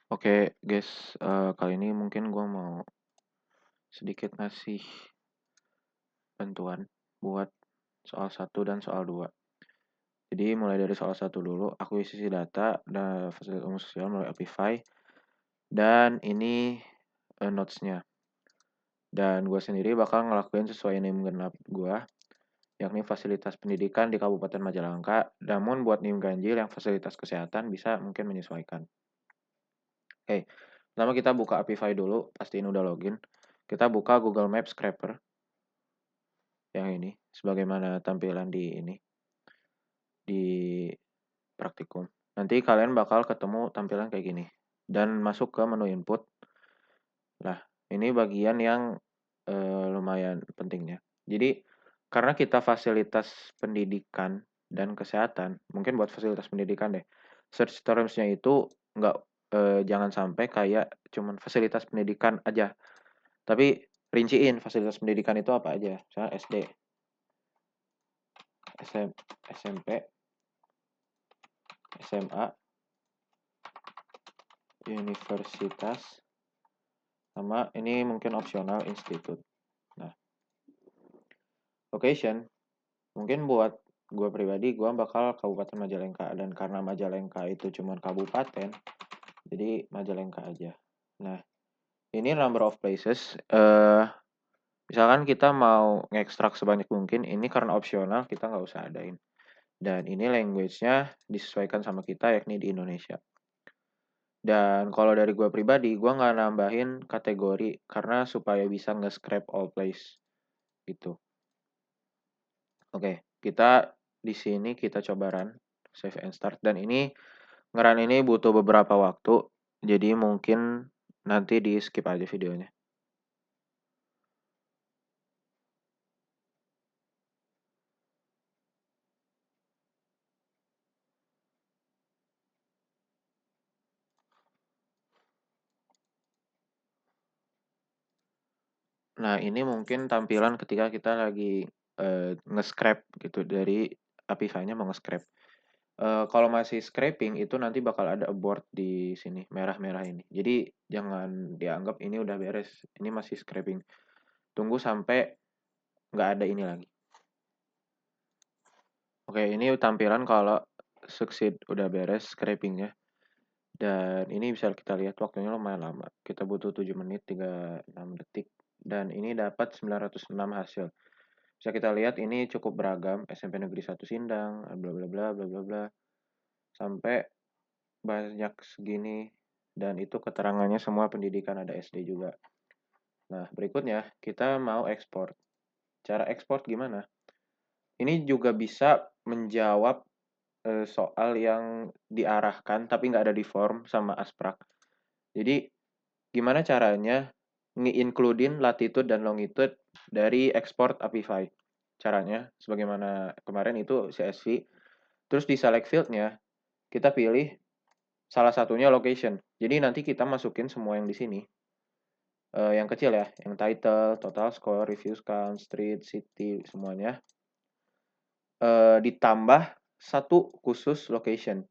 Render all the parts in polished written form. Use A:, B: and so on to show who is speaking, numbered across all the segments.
A: Oke guys, kali ini mungkin gue mau sedikit ngasih bantuan buat soal satu dan soal 2. Jadi mulai dari soal satu dulu, akuisisi data dan fasilitas umum sosial melalui Apify, dan ini notes-nya. Dan gue sendiri bakal ngelakuin sesuai NIM genap gue, yakni fasilitas pendidikan di Kabupaten Majalengka, namun buat NIM ganjil yang fasilitas kesehatan bisa mungkin menyesuaikan. Oke, pertama kita buka Apify dulu, pastiin udah login. Kita buka Google Maps Scraper yang ini, sebagaimana tampilan di praktikum. Nanti kalian bakal ketemu tampilan kayak gini. Dan masuk ke menu input. Nah, ini bagian yang lumayan pentingnya. Jadi, karena kita fasilitas pendidikan dan kesehatan, mungkin buat fasilitas pendidikan deh, search terms-nya itu nggak jangan sampai kayak cuman fasilitas pendidikan aja. Tapi rinciin fasilitas pendidikan itu apa aja. Misalnya SD, SMP, SMA, universitas, sama ini mungkin opsional institut. Nah, location, mungkin buat gue pribadi, gue bakal Kabupaten Majalengka. Dan karena Majalengka itu cuma kabupaten, jadi Majalengka aja. Nah, ini number of places. Misalkan kita mau ngekstrak sebanyak mungkin, ini karena opsional, kita nggak usah adain. Dan ini language-nya disesuaikan sama kita, yakni di Indonesia. Dan kalau dari gue pribadi, gue nggak nambahin kategori karena supaya bisa nge-scrape all place gitu. Oke, kita di sini kita coba run, save and start. Dan ini nge-run ini butuh beberapa waktu, jadi mungkin nanti di skip aja videonya. Nah, ini mungkin tampilan ketika kita lagi nge-scrape gitu dari Apify-nya mau nge-scrape. Kalau masih scraping itu nanti bakal ada abort di sini, merah-merah ini. Jadi jangan dianggap ini udah beres, ini masih scraping. Tunggu sampai nggak ada ini lagi. Oke, ini tampilan kalau succeed udah beres scrapingnya. Dan ini bisa kita lihat waktunya lumayan lama. Kita butuh 7 menit 36 detik. Dan ini dapat 906 hasil. Bisa kita lihat ini cukup beragam. SMP Negeri 1 Sindang, bla bla bla bla bla bla. Sampai banyak segini. Dan itu keterangannya semua pendidikan, ada SD juga. Nah, berikutnya kita mau ekspor. Cara ekspor gimana? Ini juga bisa menjawab soal yang diarahkan tapi nggak ada di form sama Asprak. Jadi gimana caranya nge-includein latitude dan longitude dari export Apify? Caranya sebagaimana kemarin itu CSV. Terus di select field-nya kita pilih salah satunya location. Jadi nanti kita masukin semua yang di sini. Yang kecil ya, yang title, total score, reviews count, street, city, semuanya. Ditambah satu khusus location.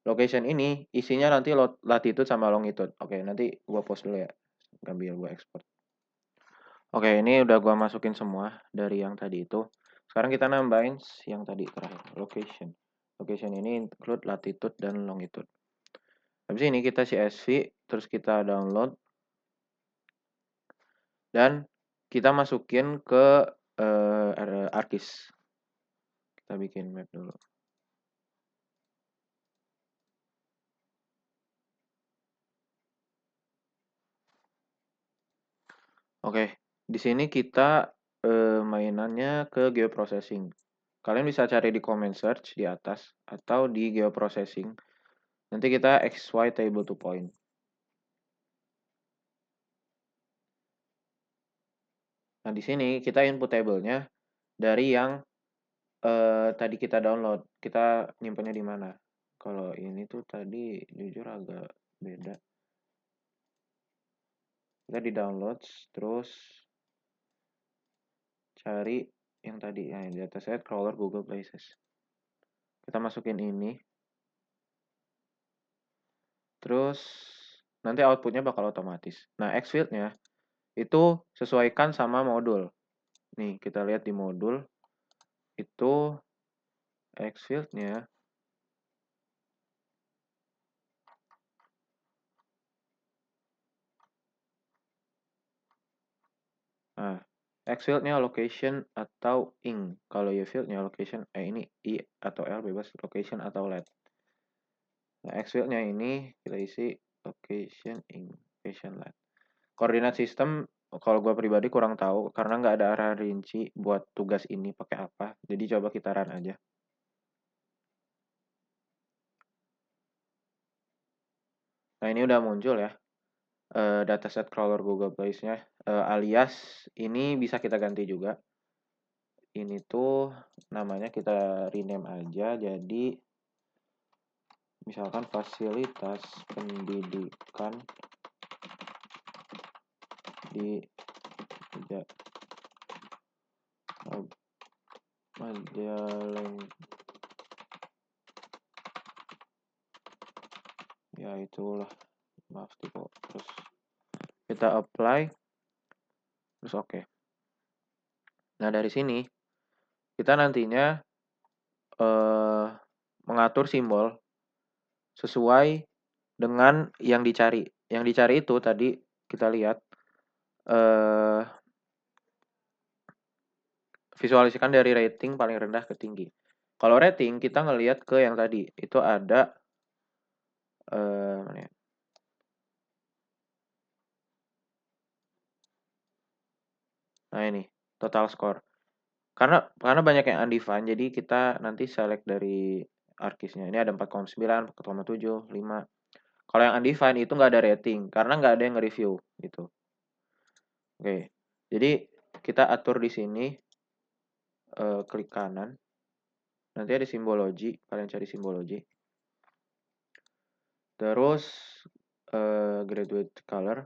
A: Location ini isinya nanti latitude sama longitude. Oke, nanti gua post dulu ya. Sambil gua export. Oke, ini udah gua masukin semua dari yang tadi itu. Sekarang kita nambahin yang tadi terakhir, location. Location ini include latitude dan longitude. Habis ini kita CSV, terus kita download. Dan kita masukin ke ArcGIS. Kita bikin map dulu. Oke, di sini kita mainannya ke geoprocessing. Kalian bisa cari di comment search di atas atau di geoprocessing. Nanti kita XY table to point. Nah, di sini kita input table-nya dari yang tadi kita download. Kita nyimpennya di mana? Kalau ini tuh tadi jujur agak beda. Kita di downloads, terus cari yang tadi, ya, dataset crawler Google Places. Kita masukin ini. Terus nanti outputnya bakal otomatis. Nah, Xfield-nya itu sesuaikan sama modul. Nih, kita lihat di modul, itu Xfield-nya, nah, Xfield-nya location atau ing. Kalau Y-field-nya location, ini I atau L bebas, location atau let. Nah, Xfield-nya ini kita isi location, ing, location, let. Koordinat sistem, kalau gue pribadi kurang tahu, karena nggak ada arah rinci buat tugas ini pakai apa. Jadi coba kita run aja. Nah, ini udah muncul ya. Dataset crawler Google Place-nya, alias ini bisa kita ganti juga. Ini tuh namanya kita rename aja jadi misalkan fasilitas pendidikan di Majalengka. Ya itulah, maaf tipe. Terus kita apply, terus oke. Nah, dari sini kita nantinya mengatur simbol sesuai dengan yang dicari. Yang dicari itu tadi kita lihat visualisasikan dari rating paling rendah ke tinggi. Kalau rating kita ngelihat ke yang tadi, itu ada mana ya? Nah, ini total score. Karena banyak yang undefined, jadi kita nanti select dari arkisnya. Ini ada 4,9, 4,7, 5. Kalau yang undefined itu nggak ada rating, karena nggak ada yang nge-review gitu. Oke, jadi kita atur di sini, klik kanan. Nanti ada simbologi, kalian cari simbologi. Terus graduate color.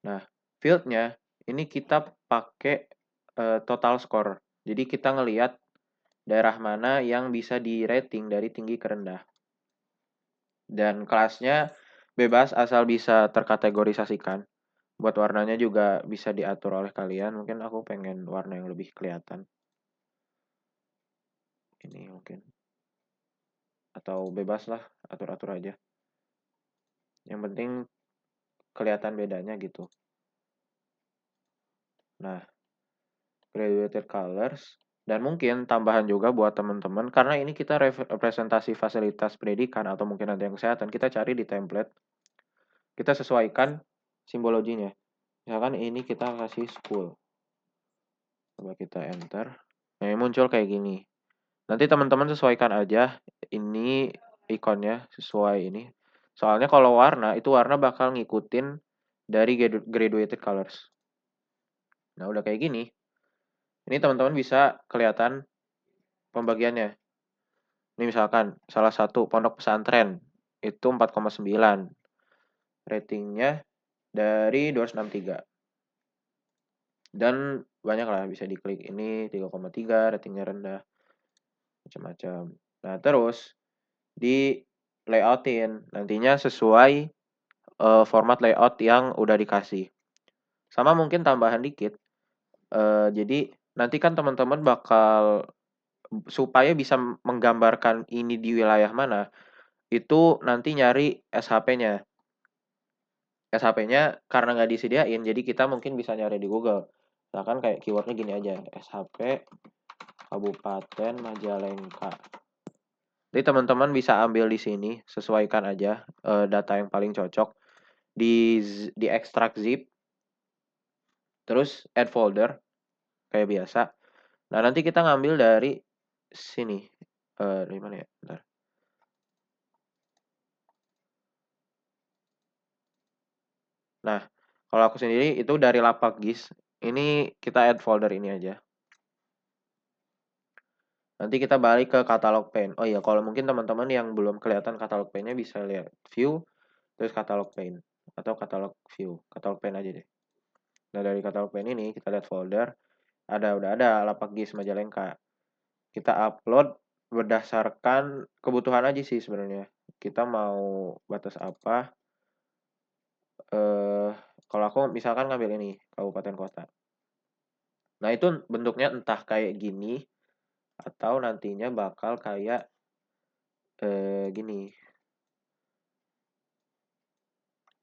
A: Nah, field-nya ini kita pakai total score. Jadi kita ngelihat daerah mana yang bisa di rating dari tinggi ke rendah. Dan kelasnya bebas asal bisa terkategorisasikan. Buat warnanya juga bisa diatur oleh kalian. Mungkin aku pengen warna yang lebih kelihatan. Ini mungkin. Atau bebas lah, atur-atur aja. Yang penting kelihatan bedanya gitu. Nah, graduated colors. Dan mungkin tambahan juga buat teman-teman, karena ini kita representasi fasilitas pendidikan atau mungkin ada yang kesehatan, kita cari di template. Kita sesuaikan simbologinya. Misalkan ini kita kasih school. Coba kita enter. Nah, ini muncul kayak gini. Nanti teman-teman sesuaikan aja ini ikonnya sesuai ini. Soalnya kalau warna, itu warna bakal ngikutin dari graduated colors. Nah, udah kayak gini. Ini teman-teman bisa kelihatan pembagiannya. Ini misalkan salah satu pondok pesantren itu 4,9. Ratingnya dari 263. Dan banyak lah bisa diklik. Ini 3,3, ratingnya rendah. Macam-macam. Nah, terus di layoutin nantinya sesuai format layout yang udah dikasih. Sama mungkin tambahan dikit. Jadi nanti kan teman-teman bakal supaya bisa menggambarkan ini di wilayah mana, itu nanti nyari SHP-nya. SHP-nya karena nggak disediain, jadi kita mungkin bisa nyari di Google. Misalkan kayak keywordnya gini aja, SHP Kabupaten Majalengka. Jadi teman-teman bisa ambil di sini, sesuaikan aja data yang paling cocok. Di extract zip, terus add folder, kayak biasa. Nah, nanti kita ngambil dari sini. Dari mana ya? Bentar. Nah, kalau aku sendiri itu dari lapak GIS. Ini kita add folder ini aja. Nanti kita balik ke katalog pane. Oh iya, kalau mungkin teman-teman yang belum kelihatan katalog pane-nya bisa lihat view, terus katalog pane. Atau katalog view. Katalog pane aja deh. Nah, dari katalog pane ini kita lihat folder. Udah ada lapak GIS Majalengka. Kita upload berdasarkan kebutuhan aja sih sebenarnya. Kita mau batas apa. kalau aku misalkan ngambil ini, kabupaten kota. Nah, itu bentuknya entah kayak gini atau nantinya bakal kayak gini.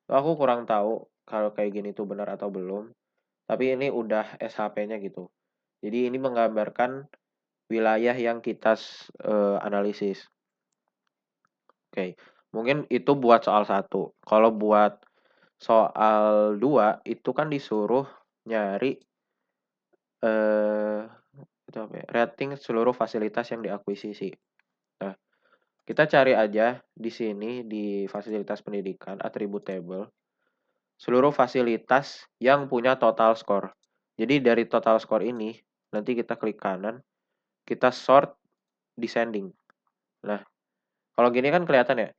A: Aku kurang tahu kalau kayak gini tuh benar atau belum. Tapi ini udah SHP-nya gitu. Jadi ini menggambarkan wilayah yang kita analisis. Oke, mungkin itu buat soal 1. Kalau buat soal 2 itu kan disuruh nyari eh itu apa ya? Rating seluruh fasilitas yang diakuisisi. Nah, kita cari aja di sini di fasilitas pendidikan atribut table seluruh fasilitas yang punya total score. Jadi dari total score ini nanti kita klik kanan, kita sort descending. Nah, kalau gini kan kelihatan ya.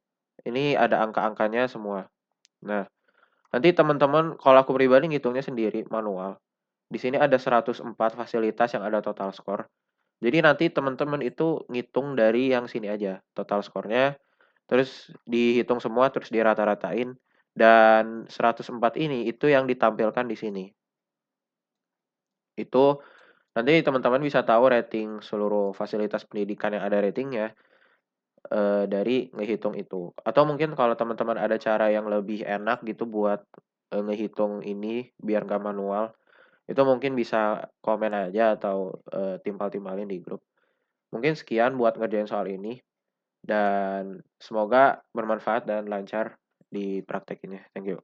A: Ini ada angka-angkanya semua. Nah, nanti teman-teman kalau aku pribadi ngitungnya sendiri manual. Di sini ada 104 fasilitas yang ada total score. Jadi nanti teman-teman itu ngitung dari yang sini aja, total skornya, terus dihitung semua, terus dirata-ratain, dan 104 ini itu yang ditampilkan di sini. Itu nanti teman-teman bisa tahu rating seluruh fasilitas pendidikan yang ada ratingnya dari ngehitung itu. Atau mungkin kalau teman-teman ada cara yang lebih enak gitu buat ngehitung ini biar nggak manual, itu mungkin bisa komen aja atau timpal-timpalin di grup. Mungkin sekian buat ngerjain soal ini dan semoga bermanfaat dan lancar di praktekinnya. Thank you.